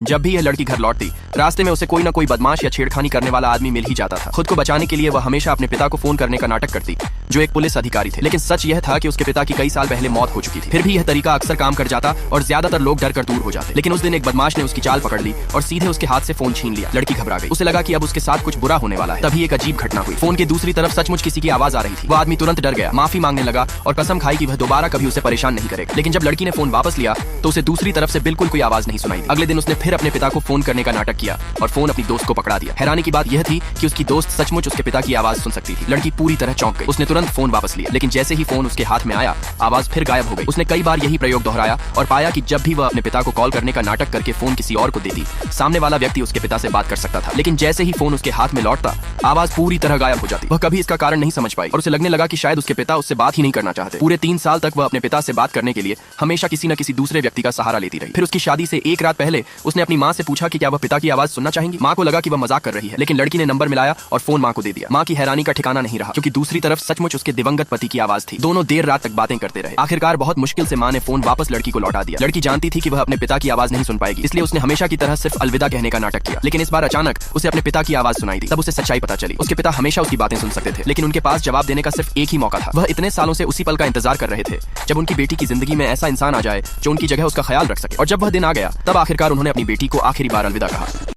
जब भी यह लड़की घर लौटती, रास्ते में उसे कोई न कोई बदमाश या छेड़खानी करने वाला आदमी मिल ही जाता था। खुद को बचाने के लिए वह हमेशा अपने पिता को फोन करने का नाटक करती, जो एक पुलिस अधिकारी थे। लेकिन सच यह था कि उसके पिता की कई साल पहले मौत हो चुकी थी। फिर भी यह तरीका अक्सर काम कर जाता और ज्यादातर लोग डर कर दूर हो जाते। लेकिन उस दिन एक बदमाश ने उसकी चाल पकड़ ली और सीधे उसके हाथ से फोन छीन लिया। लड़की घबरा गई, उसे लगा कि अब उसके साथ कुछ बुरा होने वाला है। तभी एक अजीब घटना हुई। फोन के दूसरी तरफ सचमुच किसी की आवाज आ रही थी। वह आदमी तुरंत डर गया, माफी मांगने लगा और कसम खाई कि वह दोबारा कभी उसे परेशान नहीं करेगा। लेकिन जब लड़की ने फोन वापस लिया तो उसे दूसरी तरफ से बिल्कुल कोई आवाज नहीं सुनाई दी। अगले दिन उसने फिर अपने पिता को फोन करने का नाटक किया और फोन अपनी दोस्त को पकड़ा दिया। हैरानी की बात यह थी कि उसकी दोस्त सचमुच उसके पिता की आवाज सुन सकती थी। लड़की पूरी तरह चौंक गई। उसने तुरंत फोन वापस लिया, लेकिन जैसे ही फोन उसके हाथ में आया, आवाज फिर गायब हो गई। उसने कई बार यही प्रयोग दोहराया और पाया कि जब भी वह अपने पिता को कॉल करने का नाटक करके फोन किसी और को देती, सामने वाला व्यक्ति उसके पिता से बात कर सकता था। लेकिन जैसे ही फोन उसके हाथ में लौटता, आवाज पूरी तरह गायब हो जाती। वह कभी इसका कारण नहीं समझ पाई और उसे लगने लगा कि शायद उसके पिता उससे बात ही नहीं करना चाहते। पूरे 3 साल तक वह अपने पिता से बात करने के लिए हमेशा किसी न किसी दूसरे व्यक्ति का सहारा लेती रही। फिर उसकी शादी से एक रात पहले उसने अपनी माँ से पूछा कि क्या वह पिता की आवाज सुनना चाहेंगी। माँ को लगा कि वह मजाक कर रही है, लेकिन लड़की ने नंबर मिलाया और फोन माँ को दे दिया। माँ की हैरानी का ठिकाना नहीं रहा, क्योंकि दूसरी तरफ सचमुच उसके दिवंगत पति की आवाज थी। दोनों देर रात तक बातें करते रहे। आखिरकार बहुत मुश्किल से माँ ने फोन वापस लड़की को लौटा दिया। लड़की जानती थी कि वह अपने पिता की आवाज नहीं सुन पाएगी, इसलिए उसने हमेशा की तरह सिर्फ अलविदा कहने का नाटक किया। लेकिन इस बार अचानक उसे अपने पिता की आवाज सुनाई दी। तब उसे सच्चाई पता चली। उसके पिता हमेशा उसकी बातें सुन सकते थे, लेकिन उनके पास जवाब देने का सिर्फ एक ही मौका था। वह इतने सालों से उसी पल का इंतजार कर रहे थे जब उनकी बेटी की जिंदगी में ऐसा इंसान आ जाए जो उनकी जगह उसका ख्याल रख सके। और जब वह दिन आ गया, तब आखिरकार उन्होंने अपनी बेटी को आखिरी बार अलविदा कहा।